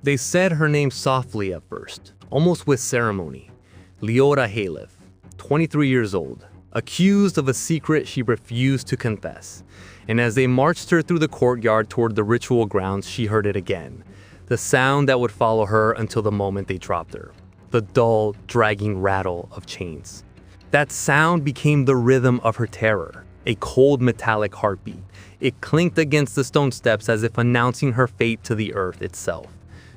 They said her name softly at first, almost with ceremony. Leora Halef, 23 years old, accused of a secret she refused to confess. And as they marched her through the courtyard toward the ritual grounds, she heard it again. The sound that would follow her until the moment they dropped her. The dull, dragging rattle of chains. That sound became the rhythm of her terror, a cold metallic heartbeat. It clinked against the stone steps as if announcing her fate to the earth itself.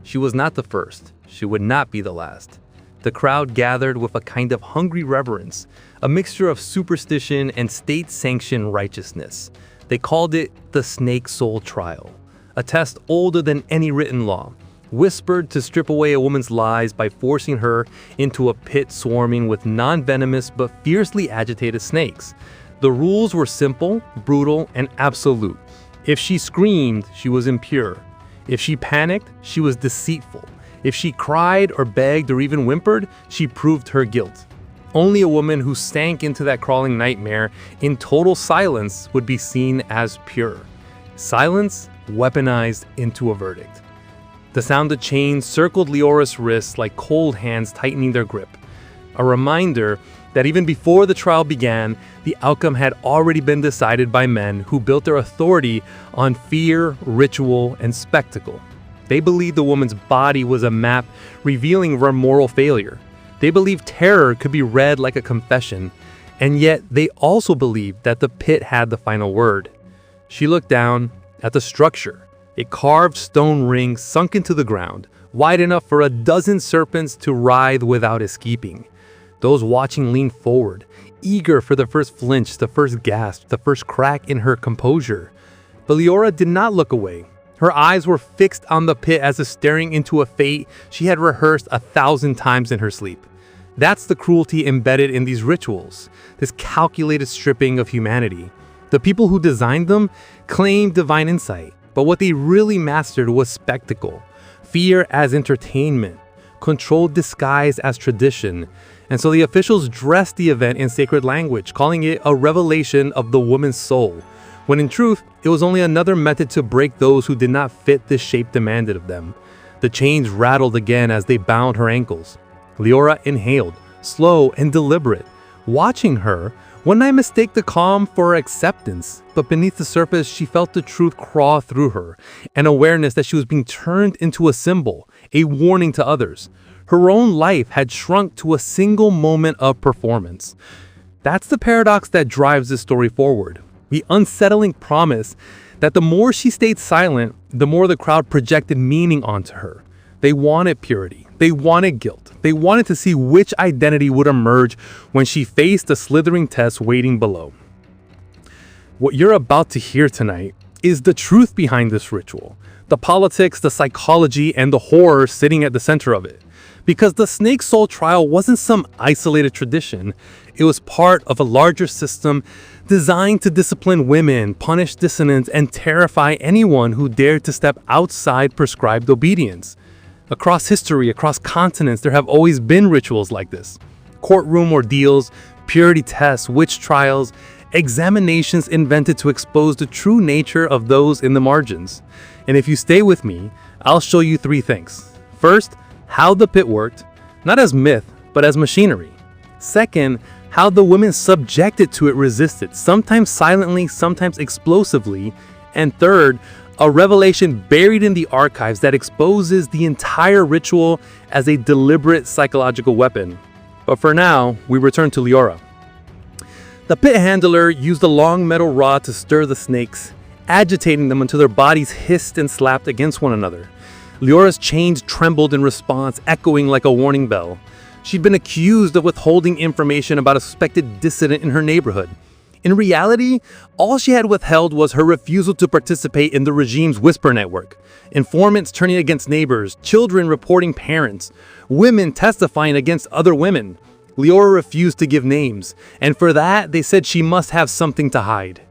She was not the first. She would not be the last. The crowd gathered with a kind of hungry reverence, a mixture of superstition and state-sanctioned righteousness. They called it the Snake Soul Trial, a test older than any written law, whispered to strip away a woman's lives by forcing her into a pit swarming with non-venomous but fiercely agitated snakes. The rules were simple, brutal, and absolute. If she screamed, she was impure. If she panicked, she was deceitful. If she cried or begged or even whimpered, she proved her guilt. Only a woman who sank into that crawling nightmare in total silence would be seen as pure. Silence weaponized into a verdict. The sound of chains circled Leora's wrists like cold hands tightening their grip. A reminder that even before the trial began, the outcome had already been decided by men who built their authority on fear, ritual, and spectacle. They believed the woman's body was a map revealing her moral failure. They believed terror could be read like a confession, and yet they also believed that the pit had the final word. She looked down at the structure, a carved stone ring sunk into the ground, wide enough for a dozen serpents to writhe without escaping. Those watching leaned forward, eager for the first flinch, the first gasp, the first crack in her composure. But Leora did not look away. Her eyes were fixed on the pit as if staring into a fate she had rehearsed 1,000 times in her sleep. That's the cruelty embedded in these rituals, this calculated stripping of humanity. The people who designed them claimed divine insight, but what they really mastered was spectacle, fear as entertainment, controlled disguise as tradition. And so the officials dressed the event in sacred language, calling it a revelation of the woman's soul, when in truth, it was only another method to break those who did not fit the shape demanded of them. The chains rattled again as they bound her ankles. Leora inhaled, slow and deliberate. Watching her, one might mistake the calm for acceptance, but beneath the surface, she felt the truth crawl through her, an awareness that she was being turned into a symbol, a warning to others. Her own life had shrunk to a single moment of performance. That's the paradox that drives this story forward. The unsettling promise that the more she stayed silent, the more the crowd projected meaning onto her. They wanted purity. They wanted guilt. They wanted to see which identity would emerge when she faced the slithering test waiting below. What you're about to hear tonight is the truth behind this ritual, the politics, the psychology, and the horror sitting at the center of it. Because the Snake Soul Trial wasn't some isolated tradition. It was part of a larger system designed to discipline women, punish dissonance, and terrify anyone who dared to step outside prescribed obedience. Across history, across continents, there have always been rituals like this. Courtroom ordeals, purity tests, witch trials, examinations invented to expose the true nature of those in the margins. And if you stay with me, I'll show you 3 things. First, how the pit worked, not as myth, but as machinery. Second, how the women subjected to it resisted, sometimes silently, sometimes explosively. And third, a revelation buried in the archives that exposes the entire ritual as a deliberate psychological weapon. But for now, we return to Leora. The pit handler used a long metal rod to stir the snakes, agitating them until their bodies hissed and slapped against one another. Leora's chains trembled in response, echoing like a warning bell. She'd been accused of withholding information about a suspected dissident in her neighborhood. In reality, all she had withheld was her refusal to participate in the regime's whisper network. Informants turning against neighbors, children reporting parents, women testifying against other women. Leora refused to give names, and for that, they said she must have something to hide.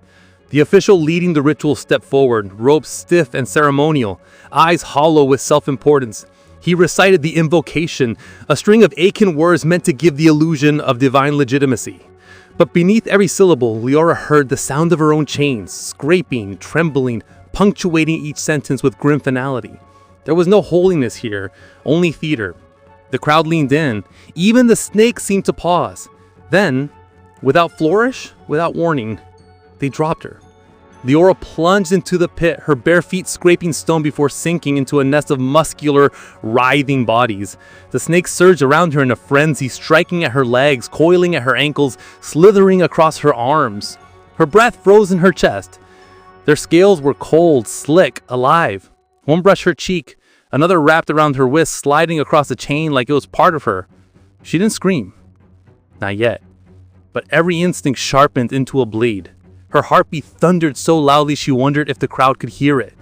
The official leading the ritual stepped forward, robes stiff and ceremonial, eyes hollow with self-importance. He recited the invocation, a string of Akan words meant to give the illusion of divine legitimacy. But beneath every syllable, Leora heard the sound of her own chains, scraping, trembling, punctuating each sentence with grim finality. There was no holiness here, only theater. The crowd leaned in. Even the snakes seemed to pause. Then, without flourish, without warning, they dropped her. Leora plunged into the pit, her bare feet scraping stone before sinking into a nest of muscular, writhing bodies. The snakes surged around her in a frenzy, striking at her legs, coiling at her ankles, slithering across her arms. Her breath froze in her chest. Their scales were cold, slick, alive. One brushed her cheek, another wrapped around her wrist, sliding across the chain like it was part of her. She didn't scream. Not yet. But every instinct sharpened into a blade. Her heartbeat thundered so loudly she wondered if the crowd could hear it.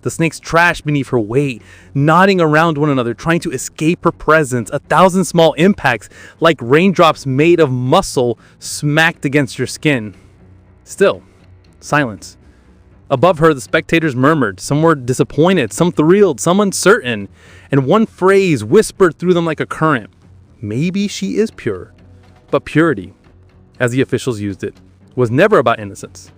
The snakes trashed beneath her weight, knotting around one another, trying to escape her presence. 1,000 small impacts, like raindrops made of muscle, smacked against your skin. Still, silence. Above her, the spectators murmured. Some were disappointed, some thrilled, some uncertain. And one phrase whispered through them like a current. Maybe she is pure. But purity, as the officials used it, was never about innocence.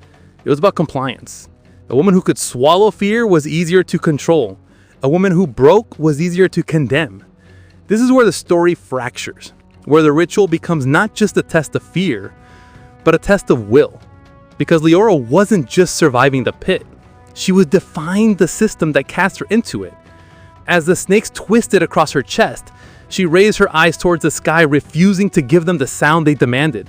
It was about compliance. A woman who could swallow fear was easier to control. A woman who broke was easier to condemn. This is where the story fractures, where the ritual becomes not just a test of fear, but a test of will. Because Leora wasn't just surviving the pit. She was defying the system that cast her into it. As the snakes twisted across her chest, she raised her eyes towards the sky, refusing to give them the sound they demanded.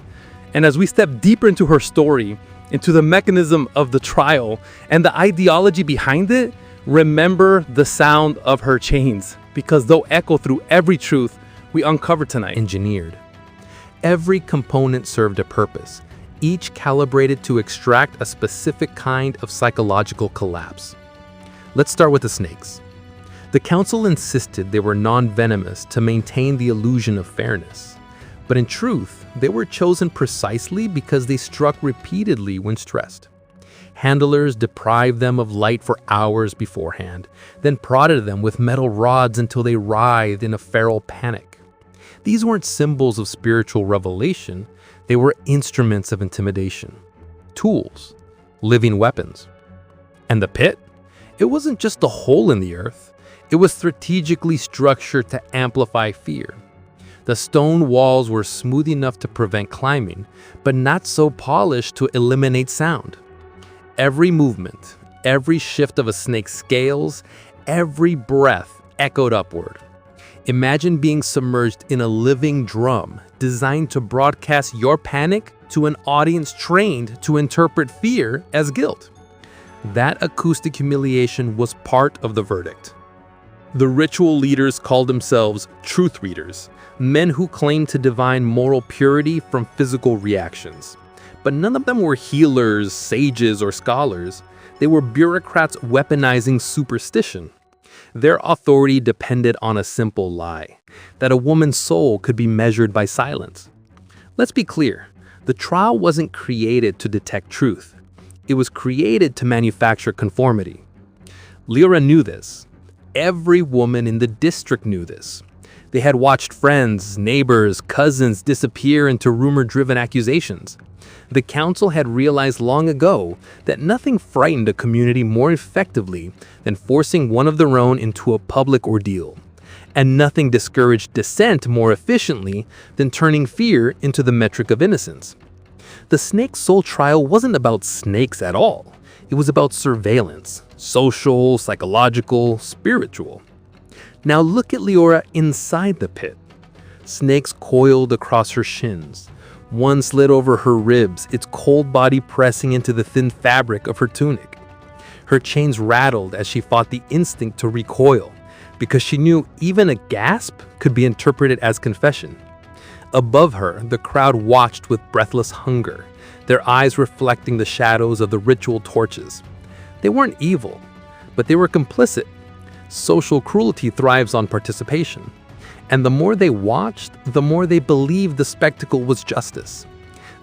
And as we step deeper into her story, into the mechanism of the trial and the ideology behind it, remember the sound of her chains, because they'll echo through every truth we uncover tonight. Engineered. Every component served a purpose, each calibrated to extract a specific kind of psychological collapse. Let's start with the snakes. The council insisted they were non-venomous to maintain the illusion of fairness. But in truth, they were chosen precisely because they struck repeatedly when stressed. Handlers deprived them of light for hours beforehand, then prodded them with metal rods until they writhed in a feral panic. These weren't symbols of spiritual revelation, they were instruments of intimidation. Tools, living weapons. And the pit? It wasn't just a hole in the earth, it was strategically structured to amplify fear. The stone walls were smooth enough to prevent climbing, but not so polished to eliminate sound. Every movement, every shift of a snake's scales, every breath echoed upward. Imagine being submerged in a living drum designed to broadcast your panic to an audience trained to interpret fear as guilt. That acoustic humiliation was part of the verdict. The ritual leaders called themselves truth readers, men who claimed to divine moral purity from physical reactions. But none of them were healers, sages, or scholars. They were bureaucrats weaponizing superstition. Their authority depended on a simple lie, that a woman's soul could be measured by silence. Let's be clear, the trial wasn't created to detect truth. It was created to manufacture conformity. Leora knew this. Every woman in the district knew this. They had watched friends, neighbors, cousins disappear into rumor-driven accusations. The council had realized long ago that nothing frightened a community more effectively than forcing one of their own into a public ordeal. And nothing discouraged dissent more efficiently than turning fear into the metric of innocence. The snake soul trial wasn't about snakes at all. It was about surveillance, social, psychological, spiritual. Now look at Leora inside the pit. Snakes coiled across her shins. One slid over her ribs, its cold body pressing into the thin fabric of her tunic. Her chains rattled as she fought the instinct to recoil, because she knew even a gasp could be interpreted as confession. Above her, the crowd watched with breathless hunger, their eyes reflecting the shadows of the ritual torches. They weren't evil, but they were complicit. Social cruelty thrives on participation. And the more they watched, the more they believed the spectacle was justice.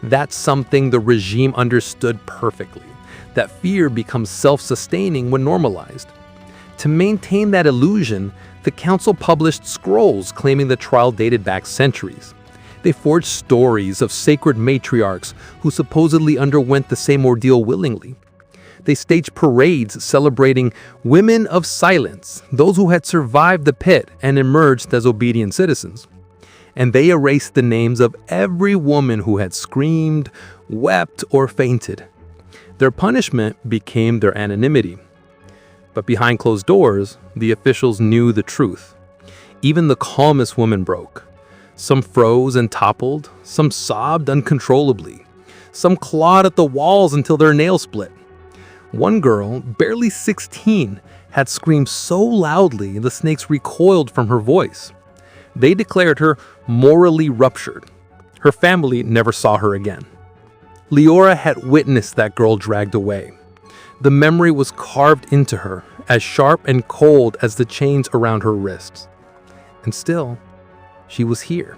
That's something the regime understood perfectly, that fear becomes self-sustaining when normalized. To maintain that illusion, the council published scrolls claiming the trial dated back centuries. They forged stories of sacred matriarchs who supposedly underwent the same ordeal willingly. They staged parades celebrating women of silence, those who had survived the pit and emerged as obedient citizens. And they erased the names of every woman who had screamed, wept, or fainted. Their punishment became their anonymity. But behind closed doors, the officials knew the truth. Even the calmest woman broke. Some froze and toppled, some sobbed uncontrollably. Some clawed at the walls until their nails split. One girl, barely 16, had screamed so loudly the snakes recoiled from her voice. They declared her morally ruptured. Her family never saw her again. Leora had witnessed that girl dragged away. The memory was carved into her, as sharp and cold as the chains around her wrists. And still, she was here.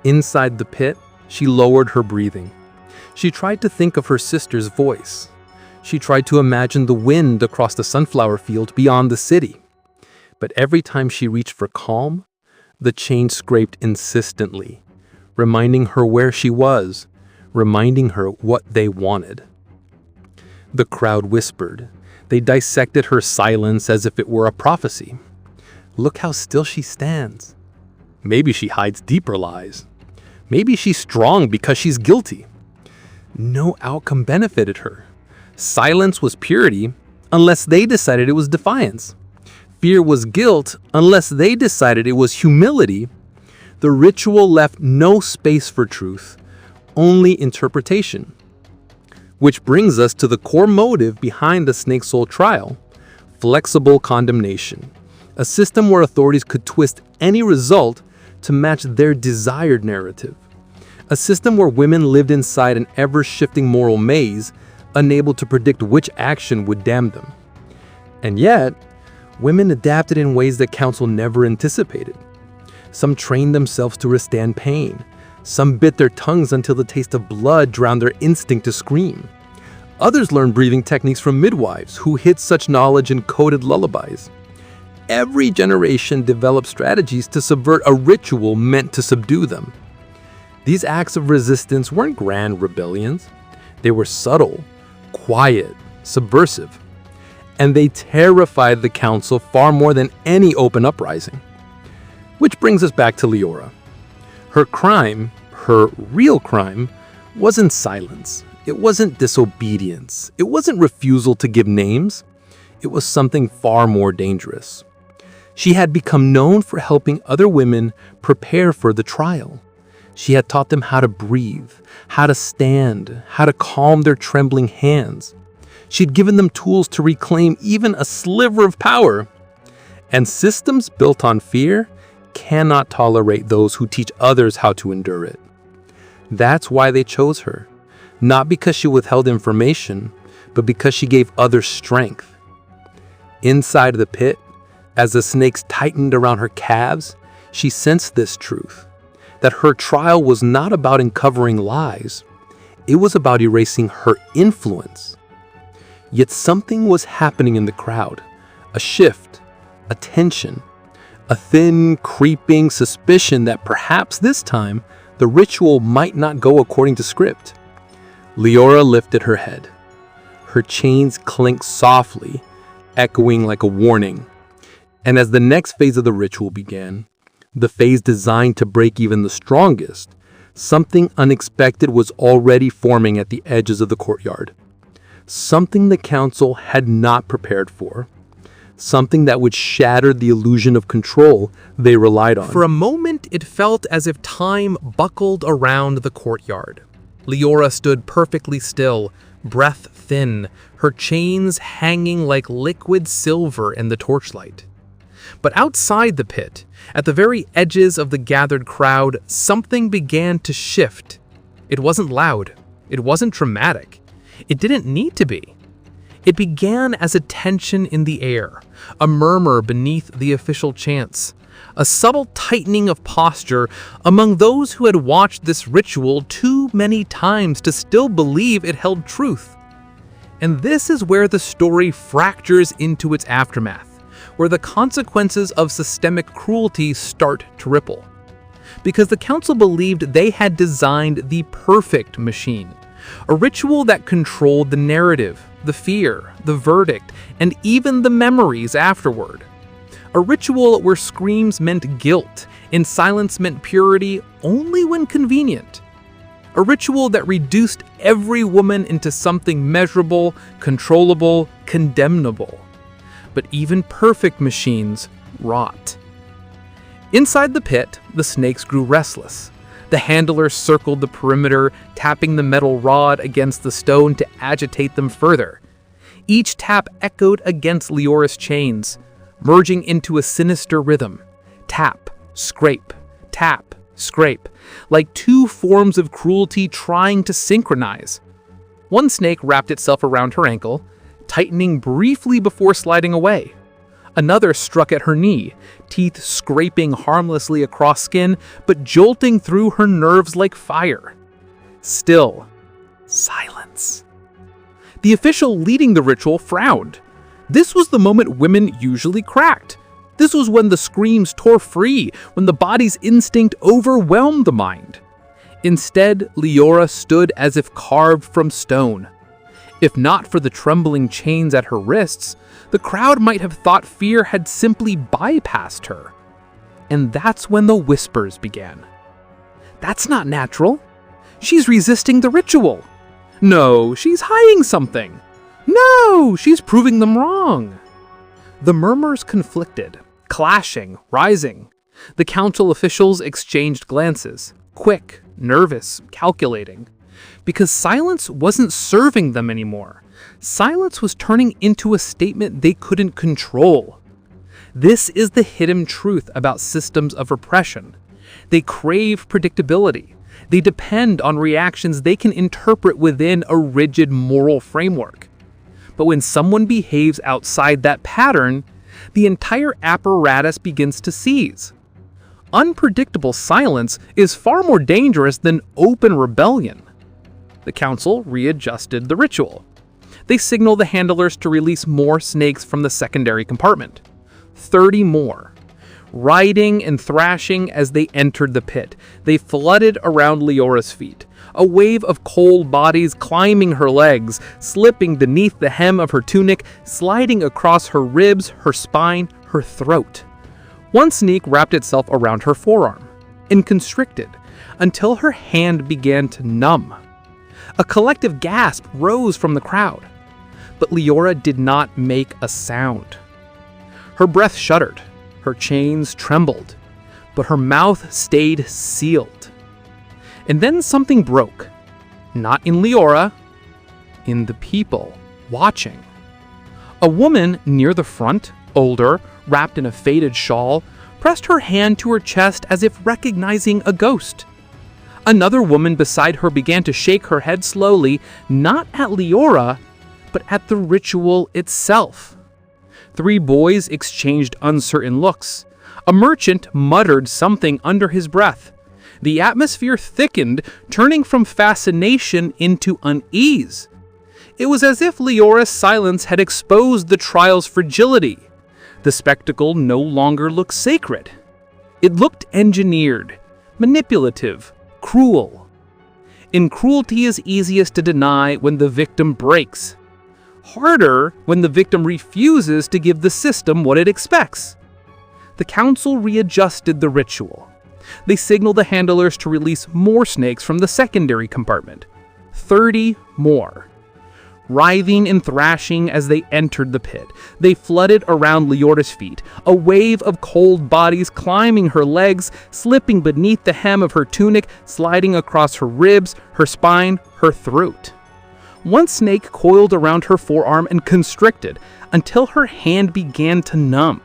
Inside the pit, she lowered her breathing. She tried to think of her sister's voice. She tried to imagine the wind across the sunflower field beyond the city. But every time she reached for calm, the chain scraped insistently, reminding her where she was, reminding her what they wanted. The crowd whispered. They dissected her silence as if it were a prophecy. Look how still she stands. Maybe she hides deeper lies. Maybe she's strong because she's guilty. No outcome benefited her. Silence was purity unless they decided it was defiance. Fear was guilt unless they decided it was humility. The ritual left no space for truth, only interpretation. Which brings us to the core motive behind the Snake Soul trial: flexible condemnation. A system where authorities could twist any result to match their desired narrative. A system where women lived inside an ever-shifting moral maze, unable to predict which action would damn them. And yet, women adapted in ways that council never anticipated. Some trained themselves to withstand pain. Some bit their tongues until the taste of blood drowned their instinct to scream. Others learned breathing techniques from midwives who hid such knowledge in coded lullabies. Every generation developed strategies to subvert a ritual meant to subdue them. These acts of resistance weren't grand rebellions. They were subtle, quiet, subversive. And they terrified the council far more than any open uprising. Which brings us back to Leora. Her crime, her real crime, wasn't silence. It wasn't disobedience. It wasn't refusal to give names. It was something far more dangerous. She had become known for helping other women prepare for the trial. She had taught them how to breathe, how to stand, how to calm their trembling hands. She'd given them tools to reclaim even a sliver of power. And systems built on fear cannot tolerate those who teach others how to endure it. That's why they chose her. Not because she withheld information, but because she gave others strength. Inside the pit, as the snakes tightened around her calves, she sensed this truth, that her trial was not about uncovering lies. It was about erasing her influence. Yet something was happening in the crowd, a shift, a tension, a thin, creeping suspicion that perhaps this time the ritual might not go according to script. Leora lifted her head. Her chains clinked softly, echoing like a warning. And as the next phase of the ritual began, the phase designed to break even the strongest, something unexpected was already forming at the edges of the courtyard. Something the council had not prepared for. Something that would shatter the illusion of control they relied on. For a moment, it felt as if time buckled around the courtyard. Leora stood perfectly still, breath thin, her chains hanging like liquid silver in the torchlight. But outside the pit, at the very edges of the gathered crowd, something began to shift. It wasn't loud. It wasn't dramatic. It didn't need to be. It began as a tension in the air, a murmur beneath the official chants, a subtle tightening of posture among those who had watched this ritual too many times to still believe it held truth. And this is where the story fractures into its aftermath, where the consequences of systemic cruelty start to ripple. Because the council believed they had designed the perfect machine, a ritual that controlled the narrative, the fear, the verdict, and even the memories afterward. A ritual where screams meant guilt and silence meant purity only when convenient. A ritual that reduced every woman into something measurable, controllable, condemnable. But even perfect machines rot. Inside the pit, the snakes grew restless. The handlers circled the perimeter, tapping the metal rod against the stone to agitate them further. Each tap echoed against Leora's chains, merging into a sinister rhythm. Tap, scrape, tap, scrape, like two forms of cruelty trying to synchronize. One snake wrapped itself around her ankle, tightening briefly before sliding away. Another struck at her knee, teeth scraping harmlessly across skin, but jolting through her nerves like fire. Still, silence. The official leading the ritual frowned. This was the moment women usually cracked. This was when the screams tore free, when the body's instinct overwhelmed the mind. Instead, Leora stood as if carved from stone. If not for the trembling chains at her wrists, the crowd might have thought fear had simply bypassed her. And that's when the whispers began. That's not natural. She's resisting the ritual. No, she's hiding something. No, she's proving them wrong. The murmurs conflicted, clashing, rising. The council officials exchanged glances, quick, nervous, calculating. Because silence wasn't serving them anymore. Silence was turning into a statement they couldn't control. This is the hidden truth about systems of repression. They crave predictability. They depend on reactions they can interpret within a rigid moral framework. But when someone behaves outside that pattern, the entire apparatus begins to seize. Unpredictable silence is far more dangerous than open rebellion. The council readjusted the ritual. They signaled the handlers to release more snakes from the secondary compartment. 30 more. Riding and thrashing as they entered the pit, they flooded around Leora's feet. A wave of cold bodies climbing her legs, slipping beneath the hem of her tunic, sliding across her ribs, her spine, her throat. One snake wrapped itself around her forearm and constricted until her hand began to numb. A collective gasp rose from the crowd, but Leora did not make a sound. Her breath shuddered, her chains trembled, but her mouth stayed sealed. And then something broke, not in Leora, in the people watching. A woman near the front, older, wrapped in a faded shawl, pressed her hand to her chest as if recognizing a ghost. Another woman beside her began to shake her head slowly, not at Leora, but at the ritual itself. 3 boys exchanged uncertain looks. A merchant muttered something under his breath. The atmosphere thickened, turning from fascination into unease. It was as if Leora's silence had exposed the trial's fragility. The spectacle no longer looked sacred. It looked engineered, manipulative, cruel. And cruelty is easiest to deny when the victim breaks. Harder when the victim refuses to give the system what it expects. The council readjusted the ritual. They signaled the handlers to release more snakes from the secondary compartment. 30 more. Writhing and thrashing as they entered the pit, they flooded around Leora's feet, a wave of cold bodies climbing her legs, slipping beneath the hem of her tunic, sliding across her ribs, her spine, her throat. One snake coiled around her forearm and constricted until her hand began to numb.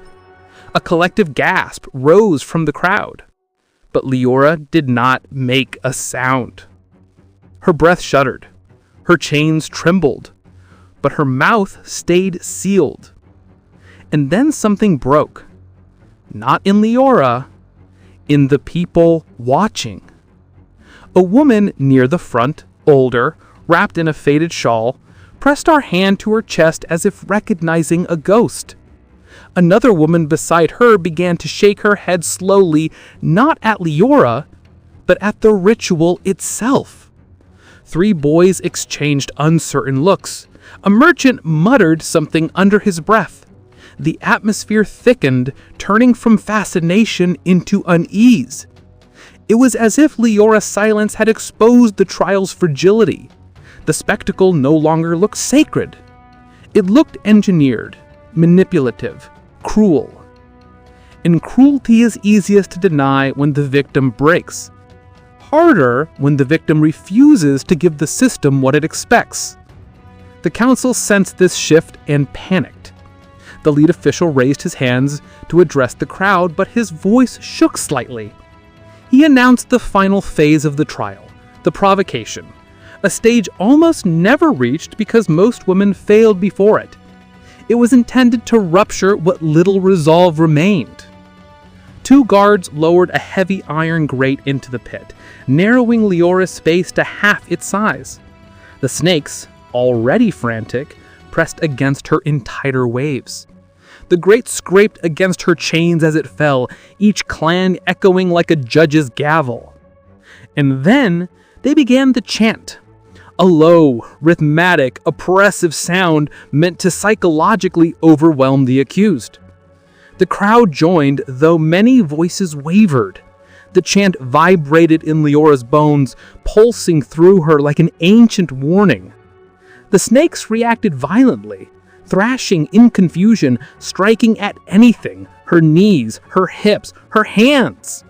A collective gasp rose from the crowd. But Leora did not make a sound. Her breath shuddered. Her chains trembled. But her mouth stayed sealed. And then something broke. Not in Leora, in the people watching. A woman near the front, older, wrapped in a faded shawl, pressed her hand to her chest as if recognizing a ghost. Another woman beside her began to shake her head slowly, not at Leora, but at the ritual itself. 3 boys exchanged uncertain looks. A merchant muttered something under his breath. The atmosphere thickened, turning from fascination into unease. It was as if Leora's silence had exposed the trial's fragility. The spectacle no longer looked sacred. It looked engineered, manipulative, cruel. And cruelty is easiest to deny when the victim breaks. Harder when the victim refuses to give the system what it expects. The council sensed this shift and panicked. The lead official raised his hands to address the crowd, but his voice shook slightly. He announced the final phase of the trial, the provocation, a stage almost never reached because most women failed before it. It was intended to rupture what little resolve remained. 2 guards lowered a heavy iron grate into the pit, narrowing Leora's space to half its size. The snakes, already frantic, pressed against her in tighter waves. The grate scraped against her chains as it fell, each clang echoing like a judge's gavel. And then they began to chant, a low, rhythmic, oppressive sound meant to psychologically overwhelm the accused. The crowd joined, though many voices wavered. The chant vibrated in Leora's bones, pulsing through her like an ancient warning. The snakes reacted violently, thrashing in confusion, striking at anything, her knees, her hips, her hands.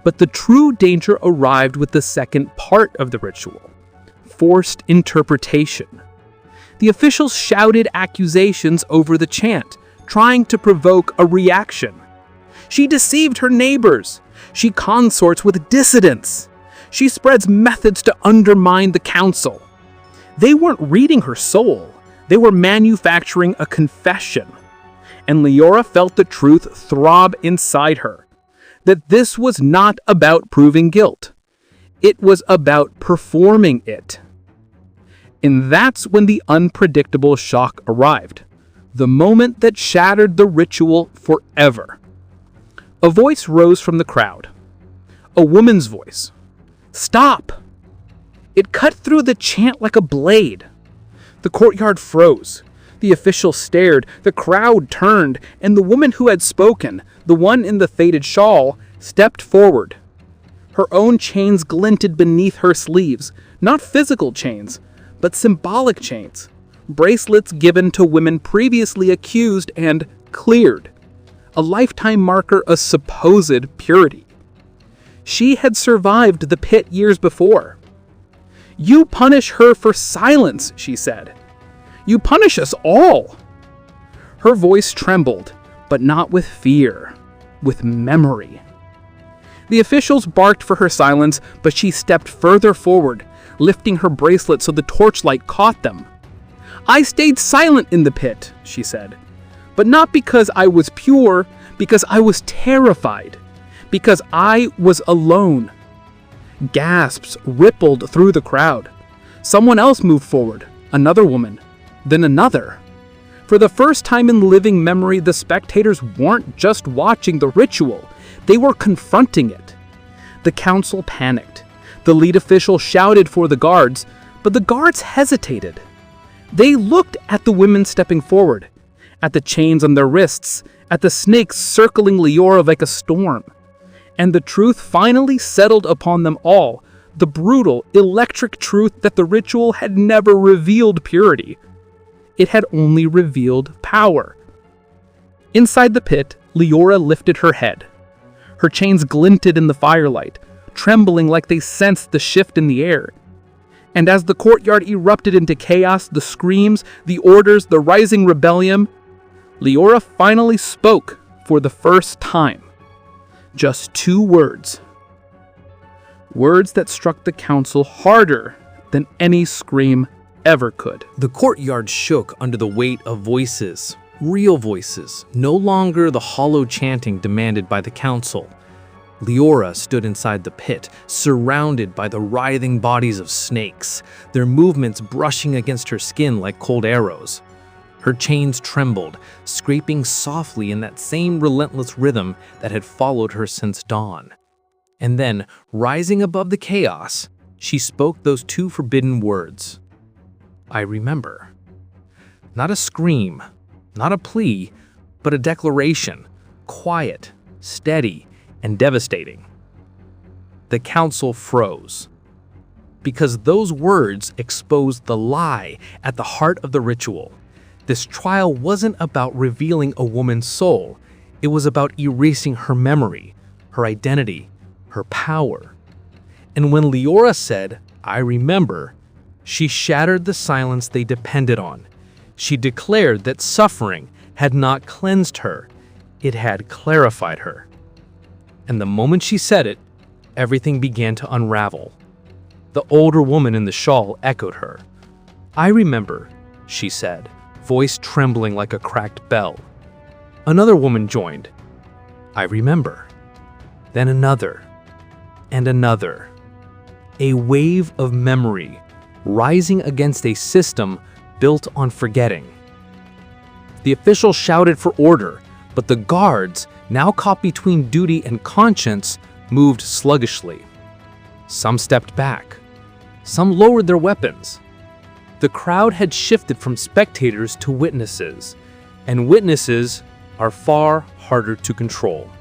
But the true danger arrived with the second part of the ritual, forced interpretation. The officials shouted accusations over the chant, trying to provoke a reaction. She deceived her neighbors. She consorts with dissidents. She spreads methods to undermine the council. They weren't reading her soul. They were manufacturing a confession. And Leora felt the truth throb inside her, that this was not about proving guilt. It was about performing it. And that's when the unpredictable shock arrived, the moment that shattered the ritual forever. A voice rose from the crowd. A woman's voice. "Stop!" It cut through the chant like a blade. The courtyard froze. The official stared, the crowd turned, and the woman who had spoken, the one in the faded shawl, stepped forward. Her own chains glinted beneath her sleeves, not physical chains, but symbolic chains, bracelets given to women previously accused and cleared, a lifetime marker of supposed purity. She had survived the pit years before. "You punish her for silence," she said. "You punish us all." Her voice trembled, but not with fear, with memory. The officials barked for her silence, but she stepped further forward, lifting her bracelet so the torchlight caught them. "I stayed silent in the pit," she said, "but not because I was pure, because I was terrified, because I was alone." Gasps rippled through the crowd. Someone else moved forward, another woman, then another. For the first time in living memory, the spectators weren't just watching the ritual, they were confronting it. The council panicked. The lead official shouted for the guards, but the guards hesitated. They looked at the women stepping forward, at the chains on their wrists, at the snakes circling Leora like a storm. And the truth finally settled upon them all, the brutal, electric truth that the ritual had never revealed purity. It had only revealed power. Inside the pit, Leora lifted her head. Her chains glinted in the firelight, trembling like they sensed the shift in the air. And as the courtyard erupted into chaos, the screams, the orders, the rising rebellion, Leora finally spoke for the first time. Just 2 words. Words that struck the council harder than any scream ever could. The courtyard shook under the weight of voices, real voices, no longer the hollow chanting demanded by the council. Leora stood inside the pit, surrounded by the writhing bodies of snakes, their movements brushing against her skin like cold arrows. Her chains trembled, scraping softly in that same relentless rhythm that had followed her since dawn. And then, rising above the chaos, she spoke those 2 forbidden words. "I remember." Not a scream, not a plea, but a declaration, quiet, steady, and devastating. The council froze, because those words exposed the lie at the heart of the ritual. This trial wasn't about revealing a woman's soul. It was about erasing her memory, her identity, her power. And when Leora said, "I remember," she shattered the silence they depended on. She declared that suffering had not cleansed her, it had clarified her. And the moment she said it, everything began to unravel. The older woman in the shawl echoed her. "I remember," she said, voice trembling like a cracked bell. Another woman joined. "I remember." Then another, and another. A wave of memory rising against a system built on forgetting. The officials shouted for order, but the guards, now caught between duty and conscience, moved sluggishly. Some stepped back. Some lowered their weapons. The crowd had shifted from spectators to witnesses, and witnesses are far harder to control.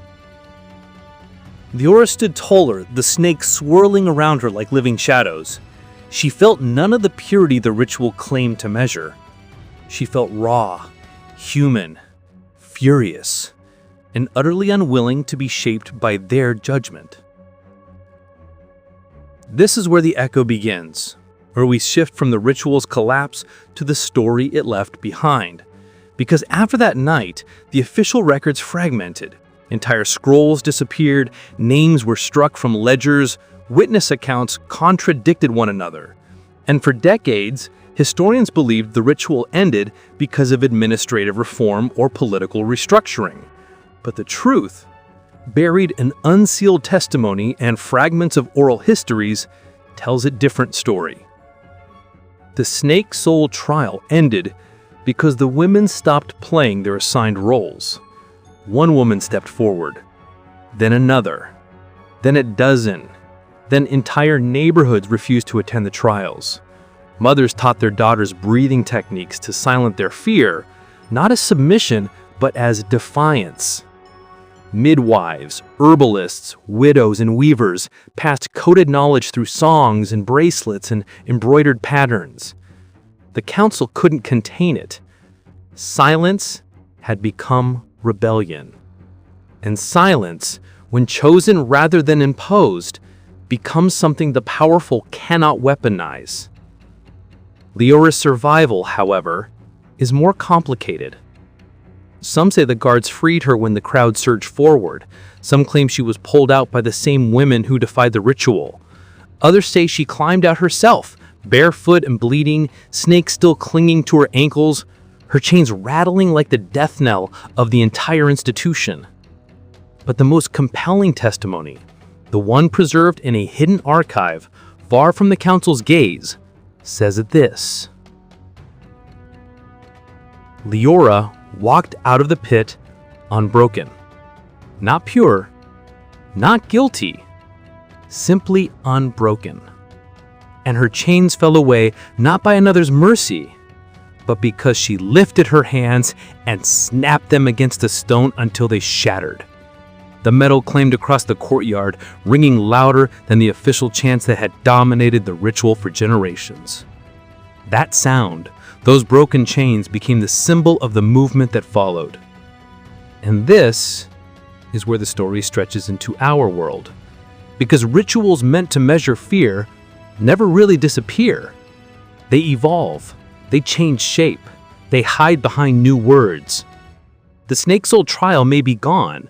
Leora stood taller, the snakes swirling around her like living shadows. She felt none of the purity the ritual claimed to measure. She felt raw, human, furious, and utterly unwilling to be shaped by their judgment. This is where the echo begins, where we shift from the ritual's collapse to the story it left behind. Because after that night, the official records fragmented. Entire scrolls disappeared, names were struck from ledgers, witness accounts contradicted one another. And for decades, historians believed the ritual ended because of administrative reform or political restructuring. But the truth, buried in unsealed testimony and fragments of oral histories, tells a different story. The Snake Soul trial ended because the women stopped playing their assigned roles. One woman stepped forward, then another, then a dozen, then entire neighborhoods refused to attend the trials. Mothers taught their daughters breathing techniques to silence their fear, not as submission, but as defiance. Midwives, herbalists, widows, and weavers passed coded knowledge through songs and bracelets and embroidered patterns. The council couldn't contain it. Silence had become rebellion. And silence, when chosen rather than imposed, becomes something the powerful cannot weaponize. Leora's survival, however, is more complicated. Some say the guards freed her when the crowd surged forward. Some claim she was pulled out by the same women who defied the ritual. Others say she climbed out herself, barefoot and bleeding, snakes still clinging to her ankles, her chains rattling like the death knell of the entire institution. But the most compelling testimony, the one preserved in a hidden archive far from the council's gaze, says this. Leora walked out of the pit unbroken. Not pure, not guilty, simply unbroken. And her chains fell away not by another's mercy, but because she lifted her hands and snapped them against the stone until they shattered. The metal claimed across the courtyard, ringing louder than the official chants that had dominated the ritual for generations. That sound, those broken chains, became the symbol of the movement that followed. And this is where the story stretches into our world. Because rituals meant to measure fear never really disappear. They evolve. They change shape. They hide behind new words. The Snake Soul trial may be gone,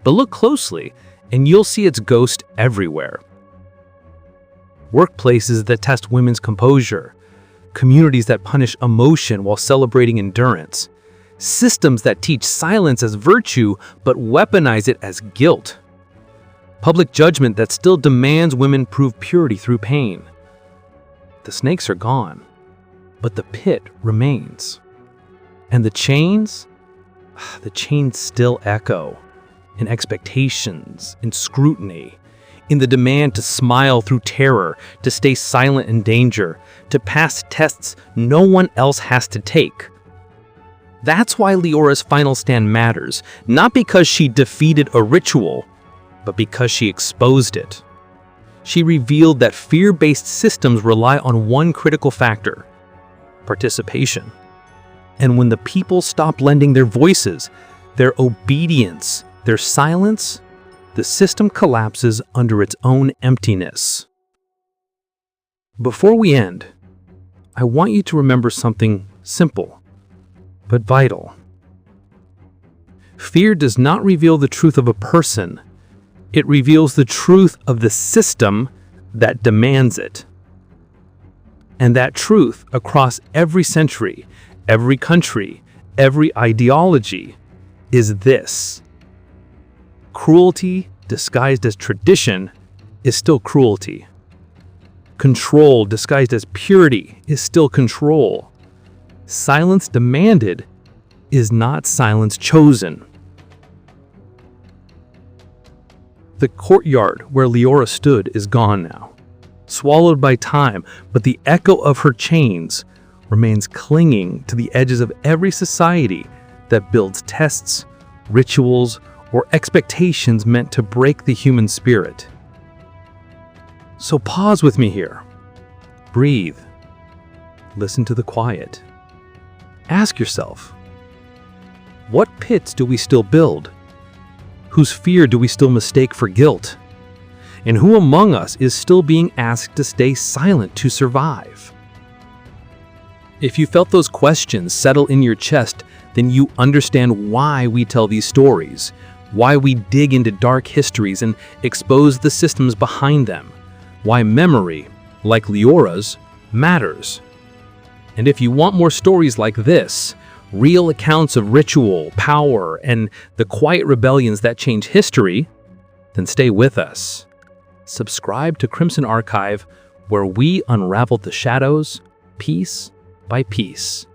but look closely and you'll see its ghost everywhere. Workplaces that test women's composure, communities that punish emotion while celebrating endurance, systems that teach silence as virtue but weaponize it as guilt, public judgment that still demands women prove purity through pain. The snakes are gone, but the pit remains. And the chains still echo in expectations, in scrutiny, in the demand to smile through terror, to stay silent in danger, to pass tests no one else has to take. That's why Leora's final stand matters, not because she defeated a ritual, but because she exposed it. She revealed that fear-based systems rely on one critical factor: participation. And when the people stop lending their voices, their obedience, their silence, the system collapses under its own emptiness. Before we end, I want you to remember something simple, but vital. Fear does not reveal the truth of a person. It reveals the truth of the system that demands it. And that truth, across every century, every country, every ideology, is this: cruelty disguised as tradition is still cruelty. Control disguised as purity is still control. Silence demanded is not silence chosen. The courtyard where Leora stood is gone now, swallowed by time, but the echo of her chains remains clinging to the edges of every society that builds tests, rituals, or expectations meant to break the human spirit. So pause with me here. Breathe. Listen to the quiet. Ask yourself, what pits do we still build? Whose fear do we still mistake for guilt? And who among us is still being asked to stay silent to survive? If you felt those questions settle in your chest, then you understand why we tell these stories, why we dig into dark histories and expose the systems behind them, why memory, like Leora's, matters. And if you want more stories like this, real accounts of ritual, power, and the quiet rebellions that change history, then stay with us. Subscribe to Crimson Archive, where we unravel the shadows, piece by piece.